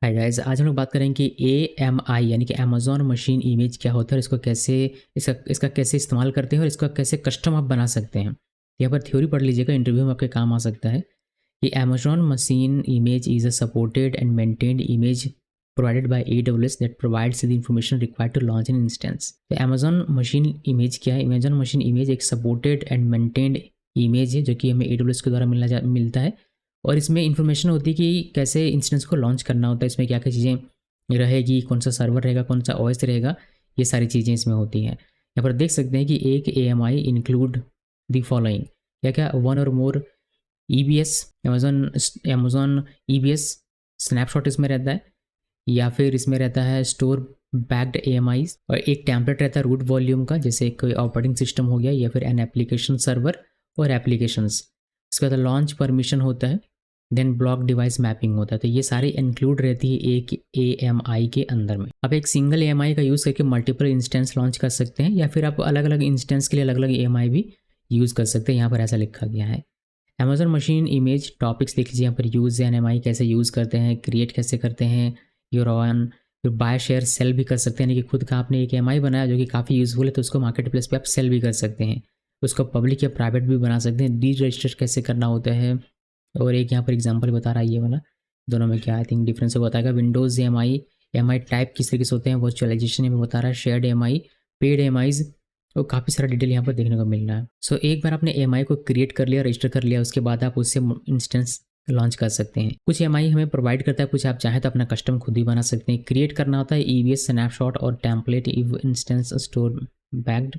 Hi guys, आज हम लोग बात करेंगे कि AMI यानी कि अमेज़न मशीन इमेज क्या होता है और इसको कैसे इसका कैसे इस्तेमाल करते हैं और इसका कैसे कस्टम आप बना सकते हैं। यहाँ पर थ्योरी पढ़ लीजिएगा, इंटरव्यू में आपके काम आ सकता है कि Amazon machine image is a supported and maintained image provided by AWS that provides the information required to launch an instance. तो अमेज़न मशीन इमेज क्या है? अमेज़न मशीन इमेज एक सपोर्टेड एंड मेंटेन्ड इमेज है जो कि हमें AWS के द्वारा मिलता है और इसमें इन्फॉर्मेशन होती है कि कैसे इंस्टेंस को लॉन्च करना होता है, इसमें क्या-क्या चीज़ें रहेगी, कौन सा सर्वर रहेगा, कौन सा ओएस रहेगा, ये सारी चीज़ें इसमें होती हैं। यहाँ पर देख सकते हैं कि एक AMI इंक्लूड द फॉलोइंग क्या-क्या, वन और मोर EBS, अमेज़न EBS स्नैपशॉट इसमें रहता है या फिर इसमें रहता है स्टोर बैक्ड AMIs और एक टेम्पलेट रहता है रूट वॉल्यूम का, जैसे कोई ऑपरेटिंग सिस्टम हो गया या फिर एन एप्लीकेशन सर्वर और एप्लीकेशंस। इसके बाद लॉन्च परमिशन होता है, देन ब्लॉक डिवाइस मैपिंग होता है। तो ये सारी इंक्लूड रहती है एक AMI के अंदर में। आप एक सिंगल AMI का यूज़ करके मल्टीपल इंस्टेंस लॉन्च कर सकते हैं या फिर आप अलग अलग इंस्टेंस के लिए अलग अलग AMI भी यूज़ कर सकते हैं। यहाँ पर ऐसा लिखा गया है। अमेज़न मशीन इमेज टॉपिक्स देख लीजिए, यहाँ पर यूज़ NMI कैसे यूज़ करते हैं, क्रिएट कैसे करते हैं, योर ऑन, फिर बाय शेयर सेल भी कर सकते हैं, यानी कि खुद का आपने एक AMI बनाया जो कि काफ़ी यूज़फुल है तो उसको मार्केट प्लेस पर आप सेल भी कर सकते हैं, उसको पब्लिक या प्राइवेट भी बना सकते हैं, डी रजिस्टर कैसे करना होता है। और एक यहाँ पर एग्जांपल बता रहा है ये वाला, दोनों में क्या आई थिंक डिफरेंस है बताएगा। विंडोज़ एम आई टाइप किस तरीके से होते हैं, वर्चुअलाइजेशन में बता रहा है, शेयर्ड AMI, पेड AMIs और काफ़ी सारा डिटेल यहाँ पर देखने को मिल रहा है। सो एक बार आपने AMI को क्रिएट कर लिया, रजिस्टर कर लिया, उसके बाद आप उससे इंस्टेंस लॉन्च कर सकते हैं। कुछ AMI हमें प्रोवाइड करता है, कुछ आप चाहें तो अपना कस्टम खुद ही बना सकते हैं। क्रिएट करना होता है EBS स्नैपशॉट और टेम्पलेट इव इंस्टेंस स्टोर बैक्ड,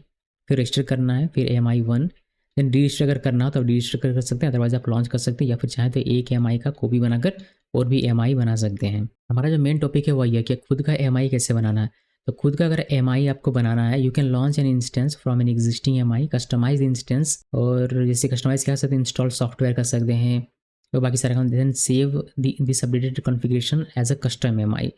फिर रजिस्टर करना है, फिर AMI 1, देन डी रजिस्टर अगर करना हो तो डी रजिस्टर कर सकते हैं, अदरवाइज आप लॉन्च कर सकते हैं या फिर चाहें तो एक AMI का कॉपी बनाकर और भी AMI बना सकते हैं। हमारा जो मेन टॉपिक है वही है कि खुद का AMI कैसे बनाना है। तो खुद का अगर AMI आपको बनाना है, you can launch an instance from an existing AMI, customize instance, और जैसे कस्टमाइज क्या कर सकते हैं, इंस्टॉल सॉफ्टवेयर कर सकते हैं और बाकी सारे काम, then save this updated configuration as a custom AMI।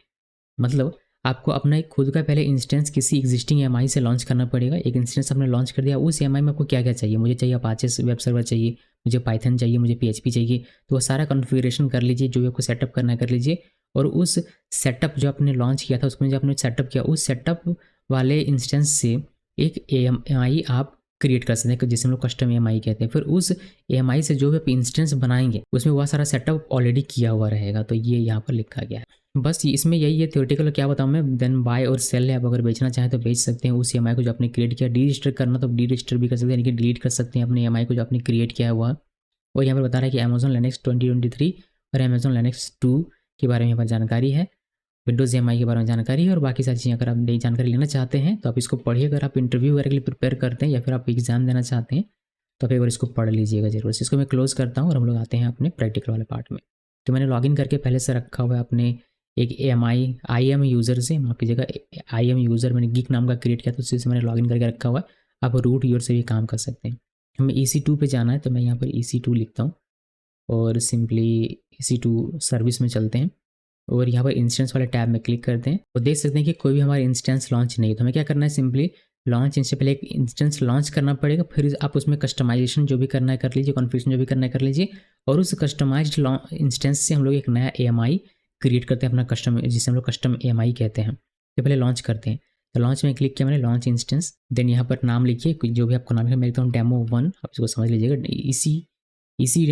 मतलब आपको अपना एक खुद का पहले इंस्टेंस किसी एग्जिस्टिंग AMI से लॉन्च करना पड़ेगा। एक इंस्टेंस आपने लॉन्च कर दिया, उस AMI में आपको क्या क्या चाहिए, मुझे चाहिए अपाचे वेब सर्वर चाहिए, मुझे पाइथन चाहिए, मुझे PHP चाहिए, तो वो सारा कॉन्फ़िगरेशन कर लीजिए, जो भी आपको सेटअप करना है कर लीजिए। और उस सेटअप जो आपने लॉन्च किया था, उसमें जो आपने सेटअप किया, उस सेटअप वाले इंस्टेंस से एक AMI आप क्रिएट कर सकते हैं जिसे हम लोग कस्टम AMI कहते हैं। फिर उस AMI से जो भी आप इंस्टेंस बनाएंगे उसमें वह सारा सेटअप ऑलरेडी किया हुआ रहेगा। तो ये यहाँ पर लिखा गया है। बस इसमें यही है, थ्योरेटिकल क्या बताऊँ मैं। देन बाय और सेल है, आप अगर बेचना चाहें तो बेच सकते हैं उस EMI को जो आपने क्रिएट किया। डी रजिस्टर करना तो डी रजिस्टर भी कर सकते हैं, यानी कि डिलीट कर सकते हैं अपने EMI को जो आपने क्रिएट किया हुआ। और यहाँ पर बता रहा है कि अमेज़न लिनक्स 2023 और अमेज़न लिनक्स 2 के बारे में यहाँ पर जानकारी है, विंडोज़ EMI के बारे में जानकारी है और बाकी सारी चीज़ें। अगर आप नई जानकारी लेना चाहते हैं तो आप इसको पढ़िए। अगर आप इंटरव्यू वगैरह के लिए प्रिपेयर करते हैं या फिर आप एग्जाम देना चाहते हैं तो आप एक बार इसको पढ़ लीजिएगा जरूर से। इसको मैं क्लोज़ करता हूँ और हम लोग आते हैं अपने प्रैक्टिकल वाले पार्ट में। तो मैंने लॉगिन करके पहले से रखा हुआ है अपने एक आई एम यूज़र से, माफ़ कीजिएगा, IM यूज़र मैंने गिक नाम का क्रिएट किया तो उसी से मैंने लॉगिन करके रखा हुआ है। आप रूट यूज़र से भी काम कर सकते हैं। हमें EC2 पे जाना है तो मैं यहाँ पर EC2 लिखता हूँ और सिंपली EC2 सर्विस में चलते हैं और यहाँ पर इंस्टेंस वाले टैब में क्लिक करते हैं और देख सकते हैं कि कोई भी हमारा इंस्टेंस लॉन्च नहीं है। तो हमें क्या करना है, सिंपली लॉन्च इससे पहले एक इंस्टेंस लॉन्च करना पड़ेगा, फिर आप उसमें कस्टमाइजेशन जो भी करना है कर लीजिए, कॉन्फ़िगरेशन जो भी करना है कर लीजिए और उस कस्टमाइज्ड इंस्टेंस से हम लोग एक नया AMI क्रिएट करते हैं अपना कस्टम, जिसे हम लोग कस्टम AMI कहते हैं। तो पहले लॉन्च करते हैं। तो लॉन्च में क्लिक किया मैंने, लॉन्च इंस्टेंस, देन यहाँ पर नाम लिखिए जो भी आपका नाम है। मैं लिखता हूँ डेमो 1, आप इसको समझ लीजिएगा, इसी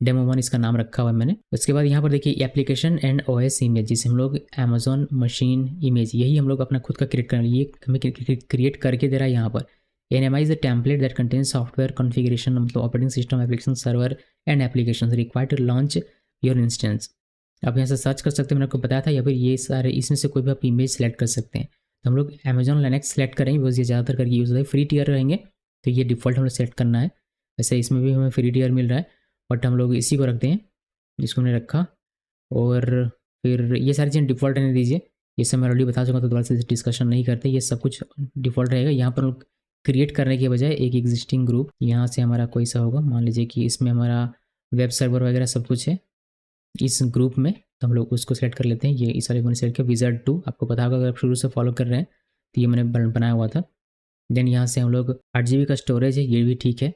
डेमो 1 इसका नाम रखा हुआ है मैंने। उसके बाद यहाँ पर देखिए एप्लीकेशन एंड OS इमेज, जिसे हम लोग अमेज़न मशीन इमेज, यही हम लोग अपना खुद का क्रिएट करना है। ये हमें क्रिएट करके दे रहा है यहाँ पर। AMI is a template that contains software configuration, मतलब operating system, application server and application required to launch your instance. आप यहाँ से सर्च कर सकते हैं, मैंने आपको बताया था, या फिर ये सारे इसमें से कोई भी आप इमेज सेलेक्ट कर सकते हैं। तो हम लोग अमेज़न लिनक्स सेलेक्ट करेंगे, बस ये ज़्यादातर करके यूज़ होता है। फ्री टियर रहेंगे तो ये डिफ़ॉल्ट हम लोग सेलेक्ट करना है। वैसे इसमें भी हमें फ्री टियर मिल रहा है बट हम लोग इसी को रखते हैं जिसको हमने रखा। और फिर ये सारी चीज़ें डिफ़ॉल्ट रहने दीजिए। ये सब मैं ऑलरेडी बता चुका, तो दोबारा से डिस्कशन नहीं करते, ये सब कुछ डिफ़ॉल्ट रहेगा। यहाँ पर क्रिएट करने के बजाय एक एग्जिस्टिंग ग्रुप यहाँ से हमारा कोई सा होगा, मान लीजिए कि इसमें हमारा वेब सर्वर वगैरह सब कुछ है इस ग्रुप में, तो हम लोग उसको सेलेक्ट कर लेते हैं। ये इस वाले मैंने सेलेक्ट किया, विज़ार्ड 2, आपको पता होगा अगर आप शुरू से फॉलो कर रहे हैं तो ये मैंने बनाया हुआ था। देन यहाँ से हम लोग 8 GB का स्टोरेज है, ये भी ठीक है।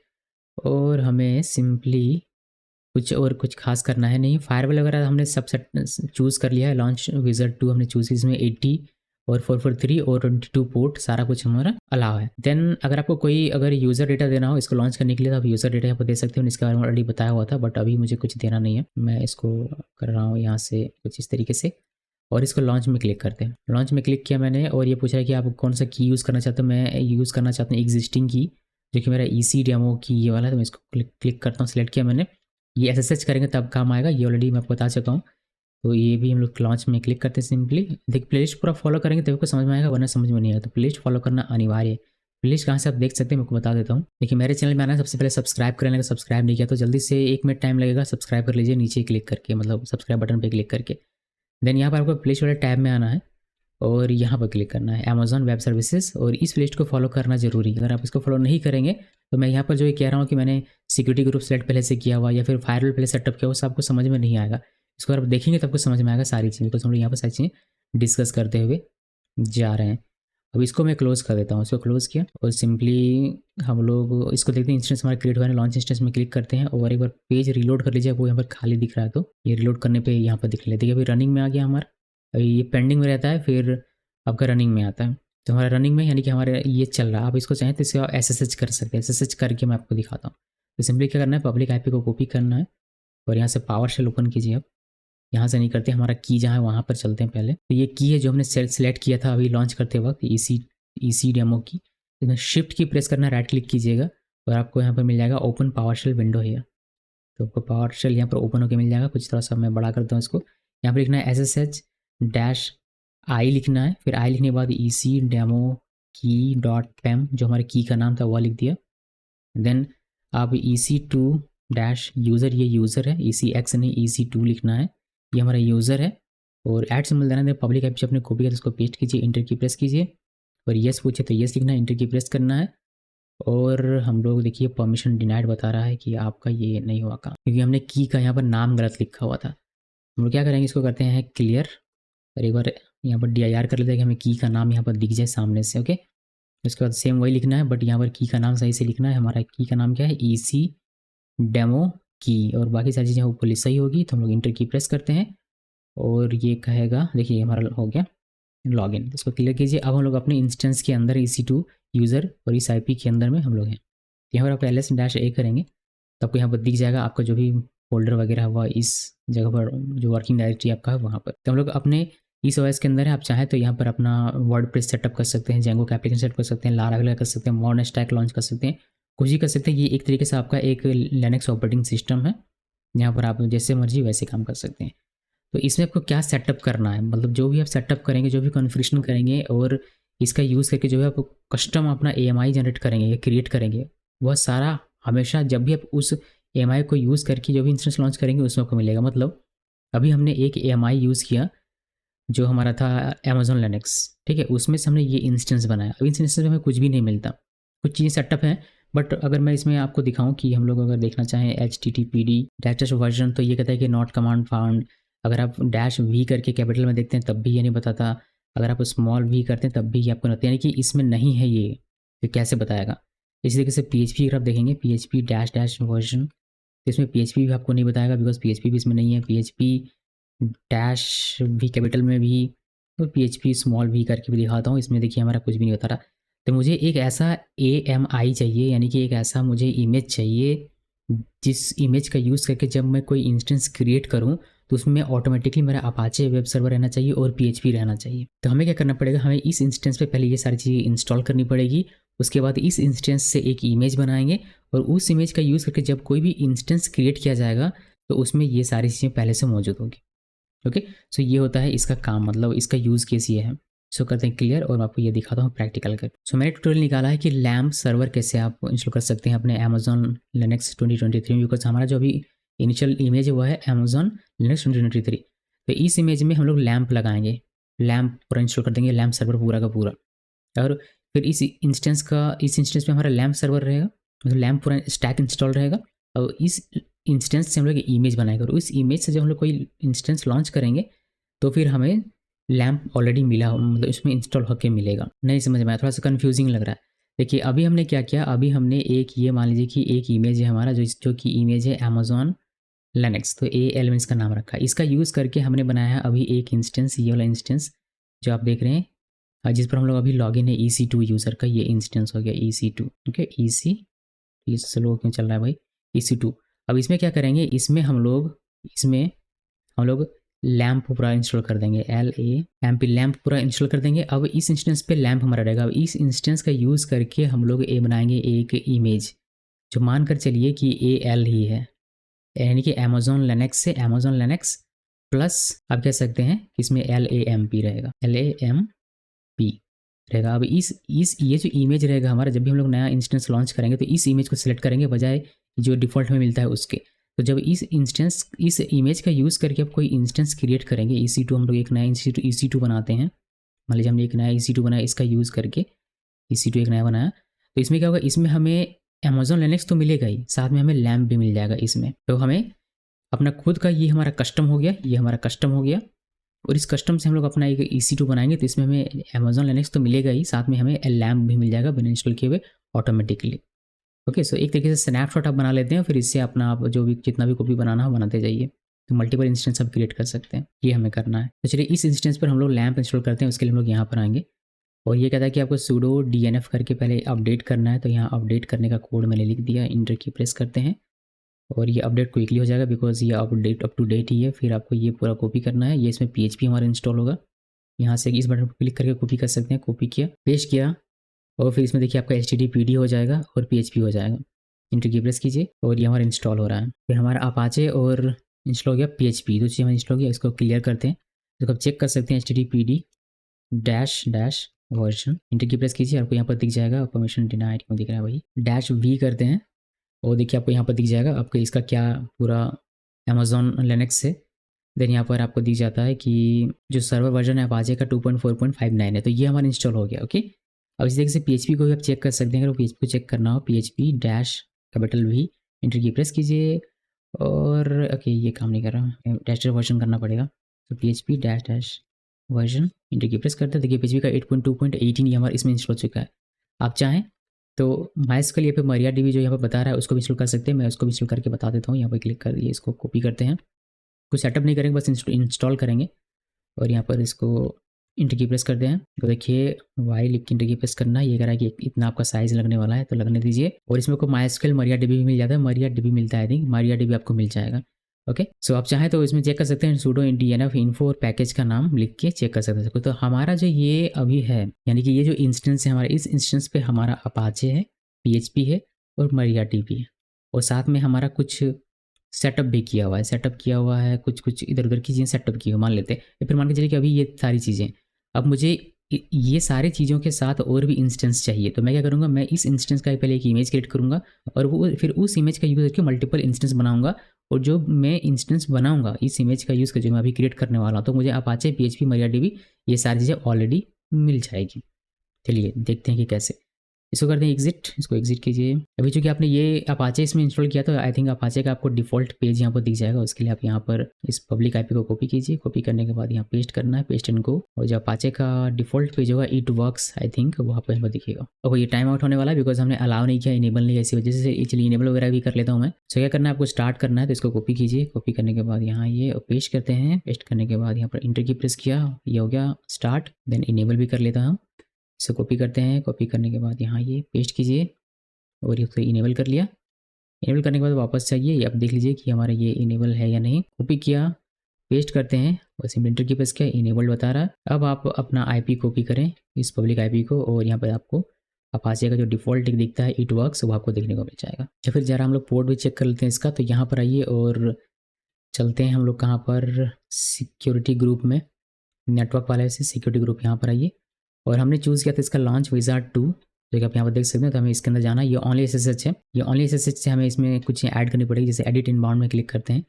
और हमें सिंपली कुछ खास करना है नहीं। फायरवॉल वगैरह हमने सब सेट चूज़ कर लिया है। लॉन्च विज़ार्ड 2 हमने चूज़, इसमें 80 और 443 और 22 पोर्ट सारा कुछ हमारा अलाउ है। देन अगर आपको कोई अगर यूज़र डेटा देना हो इसको लॉन्च करने के लिए तो आप यूज़र डेटा यहाँ पर दे सकते हो। इसके बारे में ऑलरेडी बताया हुआ था, बट अभी मुझे कुछ देना नहीं है। मैं इसको कर रहा हूँ यहाँ से कुछ इस तरीके से, और इसको लॉन्च में क्लिक करते हैं। लॉन्च में क्लिक किया मैंने, और ये पूछ रहा है कि आप कौन सा की यूज़ करना चाहते हो। मैं यूज़ करना चाहता हूँ एग्जिस्टिंग की, जो कि मेरा ईसी डेमो की ये वाला है। तो मैं इसको क्लिक करता हूँ, सिलेक्ट किया मैंने। ये एसएसएच करेंगे तब काम आएगा, ये ऑलरेडी मैं आपको बता चुका हूँ। तो ये भी हम लोग लॉन्च में क्लिक करते हैं सिंपली। देखिए प्लेलिस्ट पूरा फॉलो करेंगे तभी आपको समझ में आएगा, वरना समझ में नहीं आएगा। तो प्लेलिस्ट फॉलो करना अनिवार्य है। प्लेलिस्ट कहाँ से आप देख सकते हैं मैं आपको बता देता हूँ। देखिए मेरे चैनल में आना है, सबसे पहले सब्सक्राइब करने का, सब्सक्राइब नहीं किया तो जल्दी से 1 मिनट टाइम लगेगा, सब्सक्राइब कर लीजिए नीचे क्लिक करके, मतलब सब्सक्राइब बटन पर क्लिक करके। देन यहाँ पर आपको प्लेलिस्ट वाले टैब में आना है और यहाँ पर क्लिक करना है अमेज़न वेब सर्विसेज, और इस प्लेलिस्ट को फॉलो करना जरूरी है। अगर आप इसको फॉलो नहीं करेंगे तो मैं यहाँ पर जो ये कह रहा हूँ कि मैंने सिक्योरिटी ग्रुप सेलेक्ट पहले से किया हुआ या फिर फायरवॉल पहले सेटअप किया हुआ, सब आपको समझ में नहीं आएगा। इसको अगर आप देखेंगे तो आपको समझ में आएगा सारी चीज़ें। तो हम लोग यहाँ पर सारी चीज़ें डिस्कस करते हुए जा रहे हैं। अब इसको मैं क्लोज़ कर देता हूँ। इसको क्लोज़ किया और सिंपली हम लोग इसको देखते हैं। इंस्टेंस हमारा क्रिएट हुआ है, लॉन्च इंस्टेंस में क्लिक करते हैं और एक बार पेज रिलोड कर लीजिए। वो यहाँ पर खाली दिख रहा है तो ये रिलोड करने पर यहाँ पर दिख लेते हैं। अभी रनिंग में आ गया हमारा, अभी ये पेंडिंग में रहता है, फिर आपका रनिंग में आता है। तो हमारा रनिंग में यानी कि हमारे ये चल रहा है। आप इसको चाहें तो इसको एसएसएच कर सकते हैं। एसएसएच करके मैं आपको दिखाता हूँ। तो सिंपली क्या करना है, पब्लिक आईपी को कॉपी करना है और यहाँ से पावर शेल ओपन कीजिए। आप यहाँ से नहीं करते, हमारा की जहाँ है वहाँ पर चलते हैं पहले। तो ये की है जो हमने सेलेक्ट किया था अभी लॉन्च करते वक्त, ईसी डेमो की। तो शिफ्ट की प्रेस करना है, राइट क्लिक कीजिएगा और आपको यहाँ पर मिल जाएगा ओपन पावर शेल विंडो है। तो आपको पावर शेल यहाँ पर ओपन होकर मिल जाएगा। कुछ थोड़ा सा मैं बड़ा करता हूँ इसको। यहाँ पर लिखना है SSH-I लिखना है। फिर आई लिखने के बाद EC डेमो की डॉट पैम, जो हमारे की का नाम था वो लिख दिया। देन आप EC2 डैश यूज़र, ये यूज़र है, ECX नहीं EC2 लिखना है, ये हमारा यूज़र है। और ऐड सिंबल देना है। पब्लिक ऐप से अपने कॉपी किया तो उसको पेस्ट कीजिए, इंटर की प्रेस कीजिए और येस पूछे तो येस लिखना है, इंटर की प्रेस करना है। और हम लोग देखिए परमिशन डिनाइड बता रहा है कि आपका ये नहीं हुआ काम, क्योंकि हमने की का यहाँ पर नाम गलत लिखा हुआ था। हम लोग क्या करेंगे, इसको करते हैं क्लियर और एक बार यहाँ पर DIR कर लेते हैं कि हमें की का नाम यहाँ पर दिख जाए सामने से। ओके, उसके बाद सेम वही लिखना है, बट यहाँ पर की का नाम सही से लिखना है। हमारा की का नाम क्या है, EC डेमो की, और बाकी सारी चीज़ें ऊपर सही होगी। तो हम लोग इंटर की प्रेस करते हैं और ये कहेगा, देखिए हमारा हो गया लॉगिन। इसको क्लियर कीजिए। अब हम लोग अपने इंस्टेंस के अंदर EC2 यूज़र और इस IP के अंदर में हम लोग हैं। यहाँ पर आपको LS-A करेंगे तो आपको यहाँ पर दिख जाएगा आपका जो भी फोल्डर वगैरह हुआ इस जगह पर, जो वर्किंग डायरेक्टरी आपका है वहाँ पर। तो हम लोग अपने इस OS के अंदर है। आप चाहें तो यहाँ पर अपना वर्डप्रेस सेटअप कर सकते हैं, जेंगो का एप्लीकेशन सेटअप कर सकते हैं, लारावेल कर सकते हैं, मॉडर्न स्टैक लॉन्च कर सकते हैं, कुछ ही कर सकते हैं। ये एक तरीके से आपका एक लिनक्स ऑपरेटिंग सिस्टम है, यहाँ पर आप जैसे मर्जी वैसे काम कर सकते हैं। तो इसमें आपको क्या सेटअप करना है, मतलब जो भी आप सेटअप करेंगे, जो भी कॉन्फ़िगरेशन करेंगे और इसका यूज़ करके जो है आप कस्टम अपना AMI जनरेट करेंगे या क्रिएट करेंगे, वह सारा हमेशा जब भी आप उस AMI को यूज़ करके जो भी इंस्टेंस लॉन्च करेंगे उसमें आपको मिलेगा। मतलब अभी हमने एक AMI यूज़ किया जो हमारा था अमेज़न लिनक्स, ठीक है, उसमें से हमने ये इंस्टेंस बनाया। अब इंस्टेंस में हमें कुछ भी नहीं मिलता, कुछ चीज़ें सेटअप हैं, बट अगर मैं इसमें आपको दिखाऊं कि हम लोग अगर देखना चाहें HTTPD डैश वर्जन, तो ये कहता है कि नॉट कमांड फाउंड। अगर आप -V करके कैपिटल में देखते हैं तब भी ये नहीं बताता, अगर आप स्मॉल v करते हैं तब भी ये आपको नहीं, यानी कि इसमें नहीं है ये, तो कैसे बताएगा। इसी तरीके से PHP अगर आप देखेंगे PHP डैश वर्जन, तो इसमें PHP भी आपको नहीं बताएगा, बिकॉज PHP भी इसमें नहीं है। PHP डैश भी कैपिटल में भी, तो PHP स्मॉल v करके भी दिखाता हूँ, इसमें देखिए हमारा कुछ भी नहीं बता रहा। तो मुझे एक ऐसा AMI चाहिए, यानी कि एक ऐसा मुझे इमेज चाहिए जिस इमेज का यूज़ करके जब मैं कोई इंस्टेंस क्रिएट करूं तो उसमें ऑटोमेटिकली मेरा अपाचे वेब सर्वर रहना चाहिए और PHP रहना चाहिए। तो हमें क्या करना पड़ेगा, हमें इस इंस्टेंस पे पहले ये सारी चीज़ें इंस्टॉल करनी पड़ेगी। उसके बाद इस इंस्टेंस से एक इमेज बनाएंगे और उस इमेज का यूज़ करके जब कोई भी इंस्टेंस क्रिएट किया जाएगा तो उसमें ये सारी चीज़ें पहले से मौजूद होगी। ओके, सो ये होता है इसका काम, मतलब इसका यूज़ केस ये है। सो करते हैं क्लियर और मैं आपको ये दिखाता हूँ प्रैक्टिकल कर। सो मैंने ट्यूटोरियल निकाला है कि लैम्प सर्वर कैसे आप इंस्टॉल कर सकते हैं अपने अमेज़न लिनक्स 2023 में, बिकॉज हमारा जो अभी इनिशियल इमेज है वो है अमेज़न लिनक्स 2023। तो इस इमेज में हम लोग लैम्प लगाएंगे, लैम्प पूरा इंस्टॉल कर देंगे, लैम्प सर्वर पूरा का पूरा। और फिर इस इंस्टेंस में हमारा लैम्प सर्वर रहेगा, मतलब लैम्प पूरा स्टैक इंस्टॉल रहेगा। और इस इंस्टेंस से हम लोग इमेज बनाएंगे और उस इमेज से जब हम लोग कोई इंस्टेंस लॉन्च करेंगे तो फिर हमें लैम्प ऑलरेडी मिला, मतलब इसमें इंस्टॉल होकर मिलेगा। नहीं समझ में आया, थोड़ा सा कन्फ्यूजिंग लग रहा है। देखिए अभी हमने क्या किया, अभी हमने एक ये मान लीजिए कि एक इमेज है हमारा जो कि इमेज है अमेज़न लिनक्स, तो ए एलिमेंट्स का नाम रखा। इसका यूज़ करके हमने बनाया है अभी एक इंस्टेंस, ये वाला इंस्टेंस जो आप देख रहे हैं, जिस पर हम लोग अभी लॉगिन है EC2 यूज़र का, ये इंस्टेंस हो गया EC2। ठीक है, ये स्लो क्यों चल रहा है भाई, EC2। अब इसमें क्या करेंगे, इसमें हम लोग लैम्प पूरा इंस्टॉल कर देंगे, LAMP लैम्प पूरा इंस्टॉल कर देंगे। अब इस इंस्टेंस पे लैम्प हमारा रहेगा। अब इस इंस्टेंस का यूज़ करके हम लोग बनाएंगे एक इमेज, जो मान कर चलिए कि AL ही है, यानी कि अमेजोन लिनक्स से अमेजोन लिनक्स प्लस आप कह सकते हैं इसमें LAMP रहेगा, LAMP रहेगा। अब इस ये जो इमेज रहेगा हमारा, जब भी हम लोग नया इंस्टेंस लॉन्च करेंगे तो इस इमेज को सिलेक्ट करेंगे बजाय जो डिफ़ॉल्ट में मिलता है उसके। तो जब इस इमेज का यूज़ करके आप कोई इंस्टेंस क्रिएट करेंगे, EC2 हम लोग एक नया EC2 बनाते हैं। मान लीजिए हमने एक नया EC2 बनाया, इसका यूज़ करके EC2 एक नया बनाया, तो इसमें क्या होगा, इसमें हमें अमेजोन लिनक्स तो मिलेगा ही, साथ में हमें लैम्प भी मिल जाएगा इसमें। तो हमें अपना खुद का ये हमारा कस्टम हो गया, ये हमारा कस्टम हो गया, और इस कस्टम से हम लोग अपना एक EC2 बनाएंगे, तो इसमें हमें अमेजोन लिनक्स तो मिलेगा ही, साथ में हमें लैम्प भी मिल जाएगा बिना इंस्टॉल किए हुए ऑटोमेटिकली। ओके, सो एक तरीके से स्नैपशॉट आप बना लेते हैं, फिर इससे अपना आप जो भी जितना भी कॉपी बनाना हो बनाते जाइए, तो मल्टीपल इंस्टेंस आप क्रिएट कर सकते हैं। ये हमें करना है। तो चलिए इस इंस्टेंस पर हम लोग लैम्प इंस्टॉल करते हैं, उसके लिए हम लोग यहाँ पर आएंगे, और ये कहता है कि आपको sudo DNF करके पहले अपडेट करना है। तो यहाँ अपडेट करने का कोड मैंने लिख दिया, इंटर की प्रेस करते हैं, और ये अपडेट क्विकली हो जाएगा बिकॉज ये अपडेट अप टू डेट ही है। फिर आपको ये पूरा कॉपी करना है, ये इसमें PHP हमारा इंस्टॉल होगा। यहाँ से इस बटन पर क्लिक करके कॉपी कर सकते हैं, कॉपी किया, पेस्ट किया, और फिर इसमें देखिए आपका HTTPD हो जाएगा और PHP हो जाएगा। इंटर की प्रेस कीजिए और ये हमारा इंस्टॉल हो रहा है। फिर हमारा अपाचे और इंस्टॉल हो गया PHP, दो चीज़ हमारा इंस्टॉल हो गया। इसको क्लियर करते हैं, तो आप चेक कर सकते हैं HTTPD डैश वर्जन, इंटर की प्रेस कीजिए, आपको यहाँ पर दिख जाएगा। परमिशन डिनाइड क्यों दिख रहा है भाई, -V करते हैं, और देखिए आपको यहाँ पर दिख जाएगा आपको इसका क्या पूरा अमेजोन लिनक्स से। देन यहाँ पर आपको दिख जाता है कि जो सर्वर वर्जन है अपाचे का 2.4.59 है, तो ये हमारा इंस्टॉल हो गया। ओके, अब इस तरीके से PHP को भी आप चेक कर सकते हैं। अगर PHP को चेक करना हो, PHP -V, इंटर की प्रेस कीजिए, और ओके ये काम नहीं कर रहा, डैश वर्जन करना पड़ेगा। तो PHP डैश वर्जन, इंटर की प्रेस करते हैं, देखिए PHP का 8.2.18 ये हमारा इसमें इंस्टॉल हो चुका है। आप चाहें तो MySQL यहाँ पे MariaDB जो यहाँ पर बता रहा है उसको भी इंस्टॉल कर सकते हैं। मैं उसको भी इंस्टॉल करके बता देता हूँ। यहाँ पर क्लिक कर दिए, इसको कॉपी करते हैं, कुछ सेटअप नहीं करेंगे, बस इंस्टॉल करेंगे, और यहाँ पर इसको इंटर की प्रेस करते हैं। तो देखिए वाई लिख के इंटर की प्रेस करना है, ये कह रहा है कि इतना आपका साइज़ लगने वाला है, तो लगने दीजिए। और इसमें को MySQL MariaDB भी मिल जाता है, MariaDB मिलता है, आई थिंक MariaDB आपको मिल जाएगा। ओके, सो आप चाहें तो इसमें चेक कर सकते हैं, sudo DNF info और पैकेज का नाम लिख के चेक कर सकते हैं। तो हमारा जो ये अभी है, यानी कि ये जो इंस्टेंस है हमारा, इस इंस्टेंस पे हमारा अपाचे है, PHP है और MariaDB है, और साथ में हमारा कुछ सेटअप भी किया हुआ है, कुछ इधर उधर की चीज़ें सेटअप की हुई मान लेते हैं, या फिर मान के चलिए कि अभी ये सारी चीज़ें, अब मुझे ये सारी चीज़ों के साथ और भी इंस्टेंस चाहिए। तो मैं क्या करूँगा, मैं इस इंस्टेंस का पहले एक इमेज क्रिएट करूँगा, और वो फिर उस इमेज का यूज़ करके मल्टीपल इंस्टेंस बनाऊँगा, और जो मैं इंस्टेंस बनाऊँगा इस इमेज का यूज़ करके, जो मैं अभी क्रिएट करने वाला हूँ, तो मुझे अपाचे PHP MariaDB ये सारी चीज़ें ऑलरेडी मिल जाएगी। चलिए देखते हैं कि कैसे। इसको करते हैं एग्जिट, इसको एग्जिट कीजिए। अभी चूँकि आपने ये अपाचे इसमें इंस्टॉल किया, तो आई थिंक अपाचे का आपको डिफ़ॉल्ट पेज यहाँ पर दिख जाएगा। उसके लिए आप यहाँ पर इस पब्लिक IP को कॉपी कीजिए, कॉपी करने के बाद यहाँ पेस्ट करना है, पेस्ट एंड गो, और जो अपाचे का डिफ़ॉल्ट पेज होगा इट वर्क्स आई थिंक, वहाँ पर यहाँ पर दिखेगा। और ये टाइम आउट होने वाला है बिकॉज हमने अलाउ नहीं किया, इनेबल नहीं किया, इसी वजह से। चलिए इनेबल वगैरह भी कर लेता हूँ मैं। सो क्या करना है, आपको स्टार्ट करना है, तो इसको कॉपी कीजिए, कॉपी करने के बाद यहाँ ये पेस्ट करते हैं, पेस्ट करने के बाद यहाँ पर इंटर की प्रेस किया, ये हो गया स्टार्ट। देन इनेबल भी कर लेता हूँ, इसे कॉपी करते हैं, कॉपी करने के बाद यहाँ ये पेस्ट कीजिए, और ये तो इनेबल कर लिया। इनेबल करने के बाद वापस चाहिए, ये आप देख लीजिए कि हमारा ये इनेबल है या नहीं। कॉपी किया, पेस्ट करते हैं, और सिंपल इंटर की प्रेस किया, इनेबल्ड बता रहा है। अब आप अपना IP कॉपी करें, इस पब्लिक IP को, और यहाँ पर आपको अपाचे का जो डिफ़ॉल्ट दिखता है इट वर्क्स, वो आपको देखने को मिल जाएगा। या फिर जरा हम लोग पोर्ट भी चेक कर लेते हैं इसका। तो यहाँ पर आइए और चलते हैं हम लोग कहाँ पर, सिक्योरिटी ग्रुप में, नेटवर्क वाले से सिक्योरिटी ग्रुप यहाँ पर आइए, और हमने चूज़ किया था इसका लॉन्च विज़ार्ड 2, जो कि आप यहाँ पर देख सकते हैं। तो हमें इसके अंदर जाना है, ये ओनली SSH है, ये ओनली SSH से हमें इसमें कुछ ऐड करनी पड़ेगी। जैसे एडिट इनबाउंड में क्लिक करते हैं,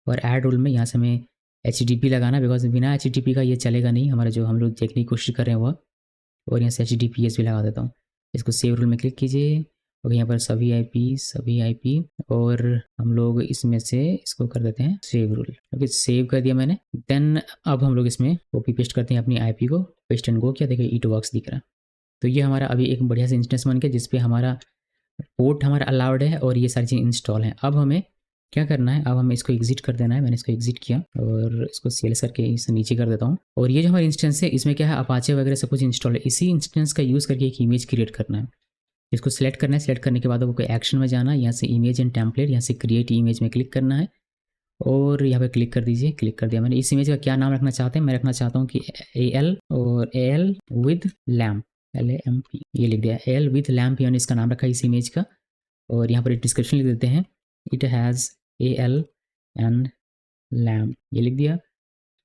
और ऐड रूल में यहाँ से हमें HTTP लगाना, बिकॉज बिना HTTP का ये चलेगा नहीं हमारा, जो हम लोग देखने की कोशिश कर रहे हैं वह। और यहाँ से HTTPS भी लगा देता हूँ। इसको सेव रूल में क्लिक कीजिए, और यहाँ पर सभी IP, और हम लोग इसमें से इसको कर देते हैं सेव रूल। ओके, सेव कर दिया मैंने। देन अब हम लोग इसमें कॉपी पेस्ट करते हैं अपनी IP को, पेस्ट एंड गो किया, देखिए इट वर्क्स दिख रहा है। तो ये हमारा अभी एक बढ़िया सा इंस्टेंस बन गया, जिसपे हमारा पोर्ट हमारा अलाउड है और ये सारी चीज़ इंस्टॉल है। अब हमें क्या करना है, अब हमें इसको एग्जिट कर देना है। मैंने इसको एग्जिट किया और इसको CLS करके इसे नीचे कर देता हूँ। और ये जो हमारा इंस्टेंस है इसमें क्या है, अपाचे वगैरह सब कुछ इंस्टॉल है। इसी इंस्टेंस का यूज़ करके एक इमेज क्रिएट करना है। इसको सिलेक्ट करना है। सिलेक्ट करने के बाद आपको एक्शन में जाना है, यहाँ से इमेज एंड टेम्पलेट, यहाँ से क्रिएट इमेज में क्लिक करना है और यहाँ पे क्लिक कर दीजिए। क्लिक कर दिया मैंने। इस इमेज का क्या नाम रखना चाहते हैं, मैं रखना चाहता हूँ कि AL और AL विद लैम्प, LAMP ये लिख दिया। AL विद लैम्प यानी इसका नाम रखा है इस इमेज का। और यहाँ पर डिस्क्रिप्शन लिख देते हैं, it has AL and lamp, ये लिख दिया।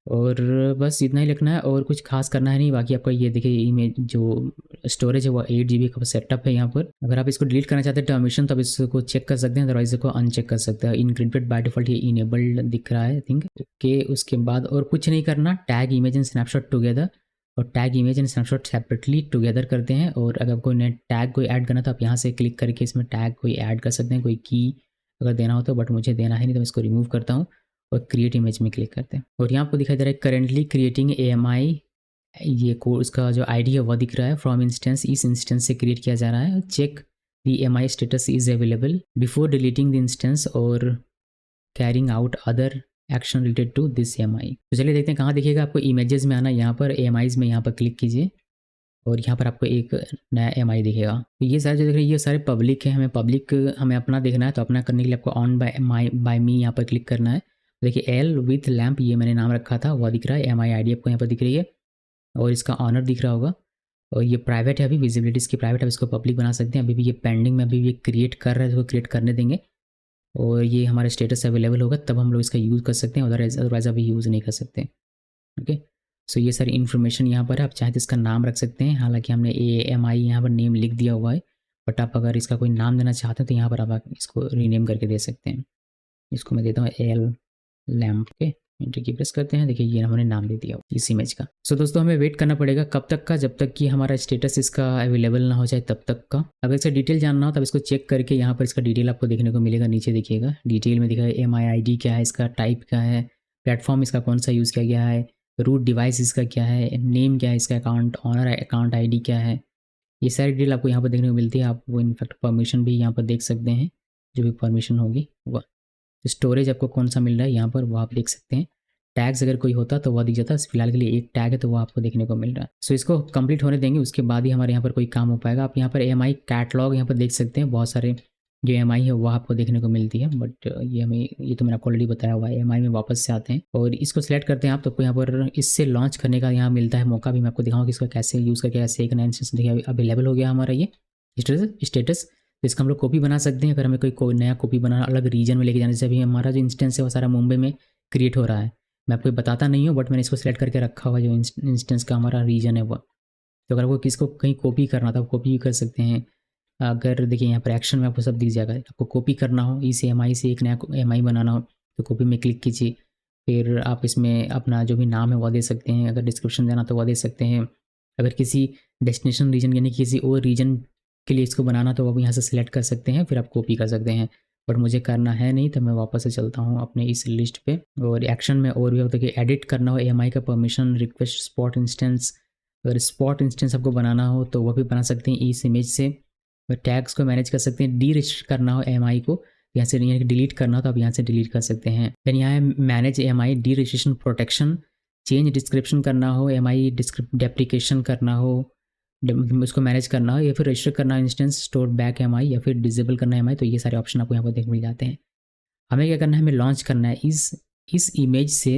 और बस इतना ही लिखना है और कुछ खास करना है नहीं। बाकी आपका ये देखिए इमेज जो स्टोरेज है वो 8 GB का सेटअप है यहाँ पर। अगर आप इसको डिलीट करना चाहते हैं परमिशन तो आप इसको चेक कर सकते हैं, अदरवाइज इसको अनचेक कर सकते हैं। इनक्रिप्टेड बाय डिफॉल्ट ये इनेबल्ड दिख रहा है आई थिंक। ओके, उसके बाद और कुछ नहीं करना। Tag image and snapshot together और tag image and snapshot separately together करते हैं। और अगर कोई नया टैग कोई ऐड करना तो आप यहाँ से क्लिक करके इसमें टैग कोई ऐड कर सकते हैं, कोई की अगर देना हो तो। बट मुझे देना है नहीं तो मैं इसको रिमूव करता हूँ और क्रिएट इमेज में क्लिक करते हैं। और यहाँ आपको दिखाई दे रहा है करेंटली क्रिएटिंग AMI, ये कोड उसका जो ID है वो दिख रहा है। फ्रॉम इंस्टेंस, इस इंस्टेंस से क्रिएट किया जा रहा है। Check the AMI status is available before deleting the instance और carrying out other action related to this AMI। तो चलिए देखते हैं कहाँ दिखेगा आपको। इमेजेस में आना, यहाँ पर AMIs में यहाँ पर क्लिक कीजिए और यहाँ पर आपको एक नया MI दिखेगा। तो ये सारे जो देख रहे हैं ये सारे पब्लिक है। हमें अपना देखना है तो अपना करने के लिए आपको ऑन बाय मी यहाँ पर क्लिक करना है। देखिए AL विथ लैम्प ये मैंने नाम रखा था वो दिख रहा है। MI ID आपको यहाँ पर दिख रही है और इसका ऑनर दिख रहा होगा। और ये प्राइवेट है, अभी विजिबिलिटी इसकी प्राइवेट है, इसको पब्लिक बना सकते हैं। अभी भी ये पेंडिंग में, अभी भी ये क्रिएट कर रहा है, इसको क्रिएट करने देंगे और ये हमारे स्टेटस अवेलेबल होगा तब हम लोग इसका यूज़ कर सकते हैं, अदरवाइज अभी यूज़ नहीं कर सकते। ओके, सो ये सारी इन्फॉर्मेशन यहाँ पर है। आप चाहे तो इसका नाम रख सकते हैं, हालांकि हमने AMI यहाँ पर नेम लिख दिया हुआ है। बट आप अगर इसका कोई नाम देना चाहते हैं तो यहाँ पर आप इसको रीनेम करके दे सकते हैं। इसको मैं देता हूँ AL लैम्प के, एंटर की प्रेस करते हैं। देखिए ये हमने नाम दे दिया इस इमेज का। सो दोस्तों हमें वेट करना पड़ेगा कब तक का, जब तक कि हमारा स्टेटस इसका अवेलेबल ना हो जाए तब तक का। अगर इसका डिटेल जानना हो तब इसको चेक करके यहाँ पर इसका डिटेल आपको देखने को मिलेगा। नीचे देखिएगा डिटेल में दिखा है MI ID क्या है, इसका टाइप क्या है, प्लेटफॉर्म इसका कौन सा यूज़ किया गया है, रूट डिवाइस इसका क्या है, नेम क्या है इसका, अकाउंट ऑनर अकाउंट ID क्या है, ये सारी डिटेल आपको यहाँ पर देखने को मिलती है। आप वो इनफैक्ट परमिशन भी यहाँ पर देख सकते हैं, जो भी परमिशन होगी वह। स्टोरेज आपको कौन सा मिल रहा है यहाँ पर वो आप देख सकते हैं। टैग्स अगर कोई होता तो वह दिख जाता, फिलहाल के लिए एक टैग है तो वो आपको देखने को मिल रहा है। सो इसको कंप्लीट होने देंगे, उसके बाद ही हमारे यहाँ पर कोई काम हो पाएगा। आप यहाँ पर AMI कैटलॉग यहाँ पर देख सकते हैं, बहुत सारे जो MI है वह आपको देखने को मिलती है। बट ये तो मैंने आपको ऑलरेडी बताया हुआ है। MI में वापस से आते हैं और इसको सिलेक्ट करते हैं आप, तो आपको यहाँ पर इससे लॉन्च करने का यहाँ मिलता है मौका भी। मैं आपको दिखाऊंगा कि इसको कैसे यूज़ करके ऐसे एक नया इंस्टेंस देखिए अवेलेबल हो गया हमारा ये स्टेटस। तो इसका हम लोग कॉपी बना सकते हैं। अगर हमें कोई नया कॉपी बनाना अलग रीजन में लेके जाने से, अभी हमारा जो इंस्टेंस है वो सारा मुंबई में क्रिएट हो रहा है। मैं आपको बताता नहीं हूँ बट मैंने इसको सेलेक्ट करके रखा हुआ जो इंस्टेंस का हमारा रीजन है वो। तो अगर वो किसको कहीं कॉपी करना था, कॉपी भी कर सकते हैं। अगर देखिए यहाँ पर एक्शन में आपको सब दिख जाएगा। आपको कॉपी करना हो इस MI से एक नया MI बनाना हो तो कॉपी में क्लिक कीजिए। फिर आप इसमें अपना जो भी नाम है वो दे सकते हैं, अगर डिस्क्रिप्शन देना तो वो दे सकते हैं। अगर किसी डेस्टिनेशन रीजन यानी किसी और रीजन के लिए इसको बनाना तो वो भी यहाँ से सिलेक्ट कर सकते हैं, फिर आप कॉपी कर सकते हैं। बट मुझे करना है नहीं तो मैं वापस से चलता हूँ अपने इस लिस्ट पे। और एक्शन में और भी होता है कि एडिट करना हो MI का परमिशन रिक्वेस्ट स्पॉट इंस्टेंस, अगर स्पॉट इंस्टेंस आपको बनाना हो तो वह भी बना सकते हैं इस इमेज से। टैग्स को मैनेज कर सकते हैं। डी रजिस्टर करना हो MI को यहाँ से, यानी कि डिलीट करना हो तो आप यहाँ से डिलीट कर सकते हैं। फिर यहाँ है manage MI D registration protection, change description करना हो, MI डेप्रिकेशन करना हो, उसको मैनेज करना हो, या फिर रजिस्टर करना इंस्टेंस स्टोर बैक MI, या फिर डिसेबल करना MI। तो ये सारे ऑप्शन आपको यहाँ पर देखने मिल जाते हैं। हमें क्या करना है, हमें लॉन्च करना है इस इमेज से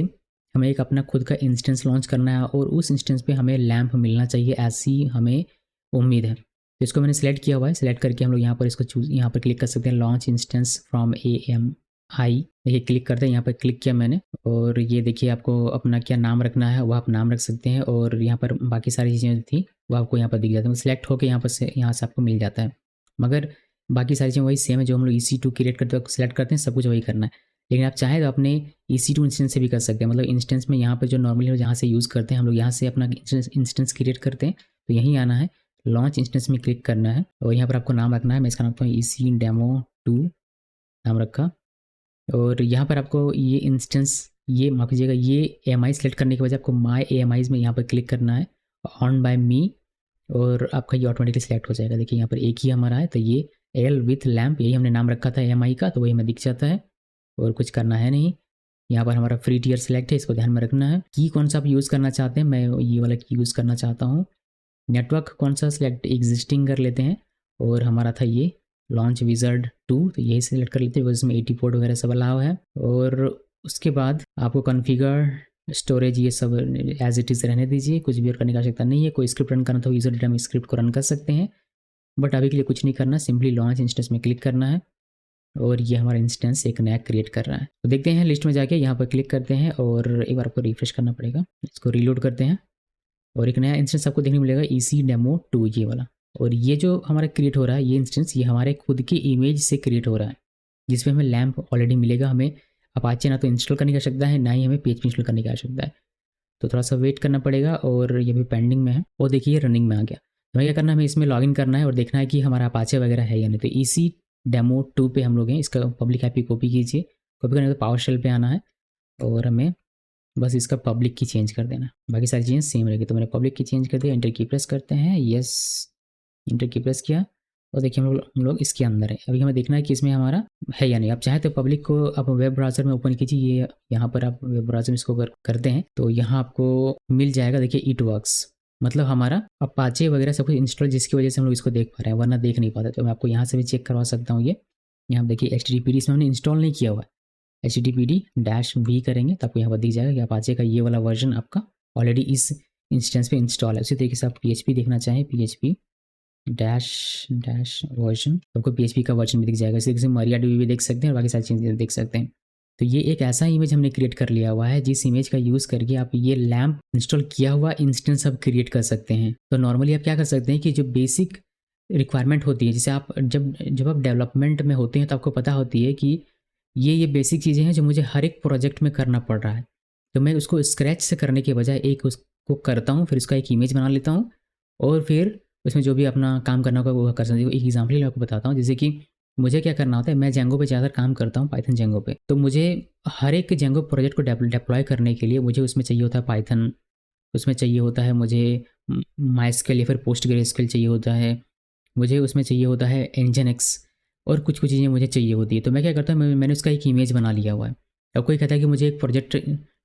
हमें एक अपना खुद का इंस्टेंस लॉन्च करना है और उस इंस्टेंस पे हमें लैम्प मिलना चाहिए, ऐसी हमें उम्मीद है। तो इसको मैंने सेलेक्ट किया हुआ है। सेलेक्ट करके हम लोग यहाँ पर इसको यहाँ पर क्लिक कर सकते हैं, लॉन्च इंस्टेंस फ्रॉम AMI। देखिए क्लिक करते हैं, यहाँ पर क्लिक किया मैंने और ये देखिए आपको अपना क्या नाम रखना है वो आप नाम रख सकते हैं। और यहाँ पर बाकी सारी चीज़ें थी वो आपको यहाँ पर दिख जाती है, सेलेक्ट होकर यहाँ से आपको मिल जाता है। मगर बाकी सारी चीज़ें वही सेम है जो हम लोग EC2 क्रिएट करते हैं, सेलेक्ट करते हैं, सब कुछ वही करना है। लेकिन आप चाहें तो अपने EC2 इंस्टेंस से भी कर सकते हैं। मतलब इंस्टेंस में यहाँ पर जो नॉर्मली जहाँ से यूज़ करते हैं हम लोग, यहाँ से अपना इंस्टेंस क्रिएट करते हैं। तो यहीं आना है, लॉन्च इंस्टेंस में क्लिक करना है और यहाँ पर आपको नाम रखना है। मैं इसका नाम रखता हूँ EC Demo 2 नाम रखा। और यहाँ पर आपको ये इंस्टेंस, ये माफ कीजिएगा, ये AMI सेलेक्ट करने के बाद आपको माई AMIs में यहाँ पर क्लिक करना है, ऑन बाय मी, और आपका ये ऑटोमेटिकली सेलेक्ट हो जाएगा। देखिए यहाँ पर एक ही हमारा है, तो ये AL विथ लैम्प, यही हमने नाम रखा था MI का, तो वही हमें दिख जाता है। और कुछ करना है नहीं। यहाँ पर हमारा फ्री टियर सिलेक्ट है, इसको ध्यान में रखना है। की कौन सा आप यूज़ करना चाहते हैं, मैं ये वाला की यूज़ करना चाहता हूँ। नेटवर्क कौन सा सिलेक्ट, एग्जिस्टिंग कर लेते हैं, और हमारा था ये लॉन्च विज़ार्ड 2, तो यही सिलेक्ट कर लेते हैं, इसमें 80 पोर्ट वगैरह सब अलाउ है। और उसके बाद आपको कॉन्फ़िगर स्टोरेज ये सब एज इट इज़ रहने दीजिए, कुछ भी और करने की आवश्यकता नहीं है। कोई स्क्रिप्ट रन करना तो यूज़र डेटा में स्क्रिप्ट को रन कर सकते हैं, बट अभी के लिए कुछ नहीं करना, सिंपली लॉन्च इंस्टेंस में क्लिक करना है और ये हमारा इंस्टेंस एक नया क्रिएट कर रहा है। तो देखते हैं लिस्ट में जाके यहाँ पर क्लिक करते हैं और एक बार आपको रिफ्रेश करना पड़ेगा, इसको रीलोड करते हैं और एक नया इंस्टेंस आपको देखने को मिलेगा ECDemo2 ये वाला। और ये जो हमारा क्रिएट हो रहा है ये इंस्टेंस, ये हमारे खुद की इमेज से क्रिएट हो रहा है, जिसमें हमें लैम्प ऑलरेडी मिलेगा। हमें अपाचे ना तो इंस्टॉल करने की आवश्यकता है, ना ही हमें PHP इंस्टॉल करने की आवश्यकता है। तो थोड़ा सा वेट करना पड़ेगा और ये भी पेंडिंग में है। और देखिए रनिंग में आ गया। तो हमें क्या करना है, हमें इसमें लॉगिन करना है और देखना है कि हमारा अपाचे वगैरह है या नहीं। तो ECDemo2 पे हम लोग हैं, इसका पब्लिक IP कॉपी कीजिए। कॉपी करने के बाद पावर शेल पे आना है और हमें बस इसका पब्लिक की चेंज कर देना, बाकी सारी चीज़ें सेम रहेगी। तो मैंने पब्लिक की चेंज कर दिया, इंटर की प्रेस करते हैं, यस इंटर की प्रेस किया और देखिए हम लोग इसके अंदर है। अभी हमें देखना है कि इसमें हमारा है या नहीं। आप चाहे तो पब्लिक को आप वेब ब्राउज़र में ओपन कीजिए, ये यहाँ पर आप वेब ब्राउज़र में इसको करते हैं तो यहाँ आपको मिल जाएगा। देखिए इट वर्क्स, मतलब हमारा अपाचे वगैरह सब कुछ इंस्टॉल, जिसकी वजह से हम लोग इसको देख पा रहे हैं, वरना देख नहीं पाते। तो मैं आपको यहाँ से भी चेक करवा सकता हूँ। ये यहाँ देखिए HTTPD इसमें हमने इंस्टॉल नहीं किया हुआ है, HTTPD-V करेंगे तो आपको यहाँ पर दिख जाएगा कि अपाचे का ये वाला वर्जन आपका ऑलरेडी इस इंस्टेंस पे इंस्टॉल है। उसी तरीके से आप PHP देखना चाहें, PHP वर्जन, आपको PHP का वर्जन भी दिख जाएगा। इसी तरीके से MariaDB भी देख सकते हैं और बाकी सारी चीज़ें देख सकते हैं। तो ये एक ऐसा इमेज हमने क्रिएट कर लिया हुआ है, जिस इमेज का यूज़ करके आप ये लैम्प इंस्टॉल किया हुआ इंस्टेंस आप क्रिएट कर सकते हैं। तो नॉर्मली आप क्या कर सकते हैं कि जो बेसिक रिक्वायरमेंट होती है, जैसे आप जब आप डेवलपमेंट में होते हैं तो आपको पता होती है कि ये बेसिक चीज़ें हैं जो मुझे हर एक प्रोजेक्ट में करना पड़ रहा है। तो मैं उसको स्क्रैच से करने के बजाय एक उसको करता हूँ, फिर उसका एक इमेज बना लेता हूँ और फिर उसमें जो भी अपना काम करना होगा वो कर सकते हो। एक एग्जाम्पल मैं आपको बताता हूँ, जैसे कि मुझे क्या करना होता है, मैं जेंगो पे ज़्यादा काम करता हूँ, पाइथन जेंगो पे। तो मुझे हर एक जेंगो प्रोजेक्ट को डिप्लॉय करने के लिए मुझे उसमें चाहिए होता है पाइथन, उसमें चाहिए होता है मुझे माइस्केल या फिर पोस्टग्रेस्केल चाहिए होता है, मुझे उसमें चाहिए होता है Nginx और कुछ चीज़ें मुझे चाहिए होती है। तो मैं क्या करता हूँ, मैंने उसका एक इमेज बना लिया हुआ है। अब कोई कहता है कि मुझे एक प्रोजेक्ट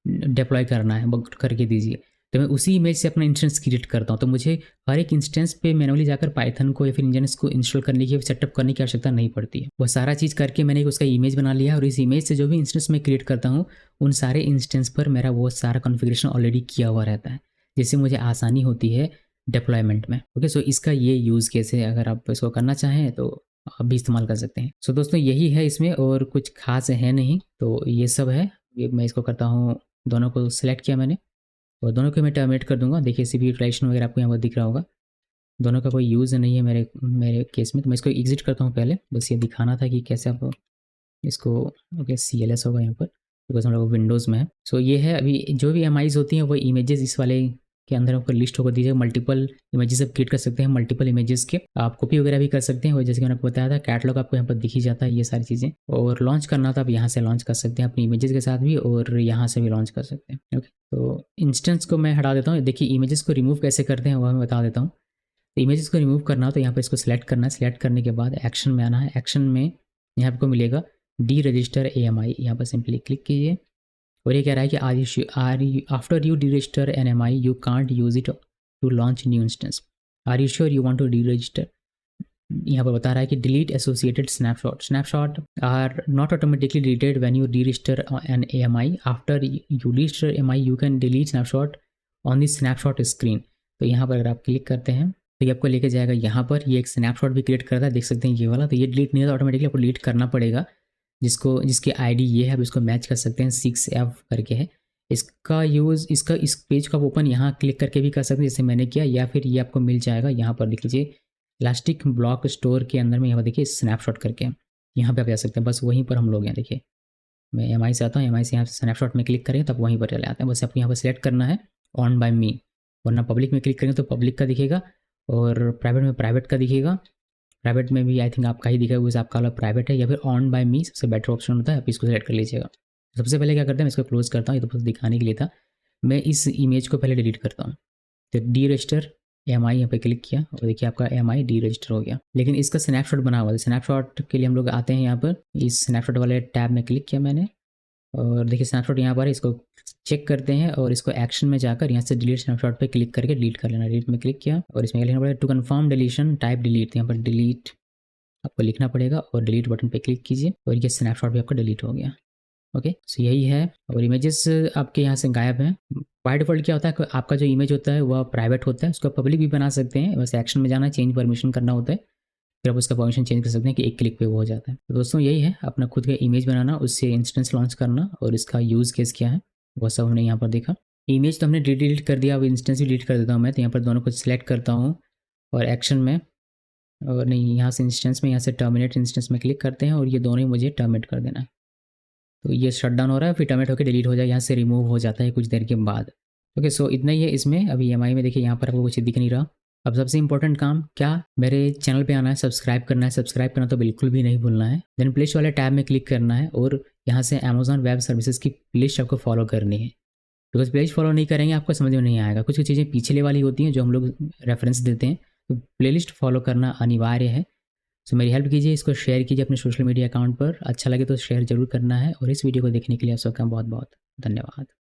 डिप्लॉय करना है, वो करके दीजिए, तो मैं उसी इमेज से अपना इंस्टेंस क्रिएट करता हूँ। तो मुझे हर एक इंस्टेंस पे मैनुअली जाकर पाइथन को या फिर Nginx को इंस्टॉल करने की, सेटअप करने की आवश्यकता नहीं पड़ती है। वो सारा चीज़ करके मैंने उसका इमेज बना लिया और इस इमेज से जो भी इंस्टेंस मैं क्रिएट करता हूँ, उन सारे इंस्टेंस पर मेरा वो सारा कॉन्फ़िगरेशन ऑलरेडी किया हुआ रहता है, जिससे मुझे आसानी होती है डिप्लॉयमेंट में। ओके, सो इसका ये यूज़ केस है। अगर आप इसको करना चाहें तो आप भी इस्तेमाल कर सकते हैं। सो दोस्तों यही है इसमें, और कुछ खास है नहीं। तो ये सब है। ये मैं इसको करता हूँ, दोनों को सिलेक्ट किया मैंने और दोनों को मैं टर्मिनेट कर दूंगा। देखिए CPU यूटिलाइजेशन वगैरह आपको यहाँ पर दिख रहा होगा, दोनों का कोई यूज़ नहीं है मेरे केस में। तो मैं इसको एग्जिट करता हूँ पहले, बस ये दिखाना था कि कैसे आप इसको। ओके, CLS होगा यहाँ पर, बिकॉज हम लोग विंडोज़ में है। सो ये है। अभी जो भी MIs होती हैं वो इमेजेस इस वाले के अंदर आपको लिस्ट होकर दीजिएगा। मल्टीपल इमेजेस आप क्रिएट कर सकते हैं, मल्टीपल इमेजेस के आप कॉपी वगैरह भी कर सकते हैं। और जैसे कि मैंने आपको बताया था, कैटलॉग आपको यहाँ पर दिख ही जाता है ये सारी चीज़ें। और लॉन्च करना तो आप यहाँ से लॉन्च कर सकते हैं अपनी इमेजेस के साथ भी, और यहाँ से भी लॉन्च कर सकते हैं। ओके, तो इंस्टेंस को मैं हटा देता हूँ। देखिए इमेजेस को रिमूव कैसे करते हैं वह मैं बता देता हूँ। तो इमेजेस को रिमूव करना हो तो यहाँ पर इसको सिलेक्ट करना है। सिलेक्ट करने के बाद एक्शन में आना है। एक्शन में यहाँ आपको मिलेगा डीरजिस्टर AMI, यहाँ पर सिंपली क्लिक कीजिए और ये कह रहा है कि after you deregister an MI you can't use it to launch new instance, are you sure you want to deregister. यहाँ पर बता रहा है कि delete associated snapshot are not automatically deleted when you deregister an AMI, after you deregister MI you can delete snapshot on the snapshot screen. तो यहाँ पर अगर आप क्लिक करते हैं तो ये आपको लेके जाएगा यहाँ पर। ये एक स्नैपशॉट भी क्रिएट करता है, देख सकते हैं ये वाला। तो ये डिलीट नहीं होता, ऑटोमेटिकली आपको डिलीट करना पड़ेगा। जिसकी ID ये है, आप इसको मैच कर सकते हैं, 6F करके है। इसका यूज़ इस पेज का ओपन यहाँ क्लिक करके भी कर सकते हैं जैसे मैंने किया, या फिर ये आपको मिल जाएगा यहाँ पर देख लीजिए इलास्टिक ब्लॉक स्टोर के अंदर में। यहाँ पर देखिए स्नैपशॉट करके यहाँ पे आप जा सकते हैं। बस वहीं पर हम लोग हैं। देखिए मैं MI से आता हूँ, MI से यहाँ स्नैपशॉट में क्लिक करें तब वहीं पर चले आते हैं। बस आपको यहाँ पर सेलेक्ट करना है ऑन बाय मी, वरना पब्लिक में क्लिक करेंगे तो पब्लिक का दिखेगा और प्राइवेट में प्राइवेट का दिखेगा। प्राइवेट में भी आई थिंक आपका ही दिखेगा, वैसे आपका वाला प्राइवेट है, या फिर ऑन बाय मी सबसे बेटर ऑप्शन होता है, आप इसको सेलेक्ट कर लीजिएगा। सबसे पहले क्या करते हैं, मैं इसको क्लोज करता हूँ, ये तो बस दिखाने के लिए था। मैं इस इमेज को पहले डिलीट करता हूँ। तो डीरजिस्टर EMI यहाँ पे क्लिक किया और देखिए आपका EMI डीरजिस्टर हो गया। लेकिन इसका स्नैपशॉट बना हुआ है। स्नैपशॉट के लिए हम लोग आते हैं यहाँ पर, इस स्नैपशॉट वाले टैब में क्लिक किया मैंने और देखिए स्नैपशॉट यहाँ पर है, इसको चेक करते हैं और इसको एक्शन में जाकर यहाँ से डिलीट स्नैपशॉट पे क्लिक करके डिलीट कर लेना। डिलीट में क्लिक किया और इसमें लिखना पड़ेगा to confirm deletion type delete, यहाँ पर डिलीट आपको लिखना पड़ेगा और डिलीट बटन पे क्लिक कीजिए और ये स्नैपशॉट भी आपका डिलीट हो गया। ओके, सो यही है। और इमेजेस आपके यहाँ से गायब हैं। बाय डिफ़ॉल्ट क्या होता है कि आपका जो इमेज होता है वह प्राइवेट होता है, उसको पब्लिक भी बना सकते हैं। बस एक्शन में जाना है, चेंज परमिशन करना होता है, फिर आप उसका परमिशन चेंज कर सकते हैं कि एक क्लिक पे वो हो जाता है। तो दोस्तों यही है, अपना खुद का इमेज बनाना, उससे इंस्टेंस लॉन्च करना और इसका यूज़ केस क्या है वो सब हमने यहाँ पर देखा। इमेज तो हमने डिलीट कर दिया, अब इंस्टेंस भी डिलीट कर देता हूँ मैं। तो यहाँ पर दोनों को सिलेक्ट करता हूँ और एक्शन में, और नहीं यहाँ से इंस्टेंस में, यहाँ से टर्मिनेट इंस्टेंस में क्लिक करते हैं और ये दोनों ही मुझे टर्मिनेट कर देना है। तो ये शट डाउन हो रहा है, फिर टर्मिनेट होकर डिलीट हो जाए, यहाँ से रिमूव हो जाता है कुछ देर के बाद। ओके, सो इतना ही है इसमें। अभी EMI में देखिए यहाँ पर आपको कुछ दिख नहीं रहा। अब सबसे इंपॉर्टेंट काम क्या, मेरे चैनल पे आना है, सब्सक्राइब करना है। सब्सक्राइब करना तो बिल्कुल भी नहीं भूलना है। देन प्ले वाले टैब में क्लिक करना है और यहाँ से अमेजॉन वेब सर्विसेज की लिस्ट आपको फॉलो करनी है। बिकॉज प्लेलिस्ट फॉलो नहीं करेंगे आपको समझ में नहीं आएगा। कुछ कुछ चीज़ें पिछले वाली होती हैं जो हम लोग रेफरेंस देते हैं, तो प्लेलिस्ट फॉलो करना अनिवार्य है। सो मेरी हेल्प कीजिए, इसको शेयर कीजिए अपने सोशल मीडिया अकाउंट पर। अच्छा लगे तो शेयर जरूर करना है और इस वीडियो को देखने के लिए आप सबका बहुत बहुत धन्यवाद।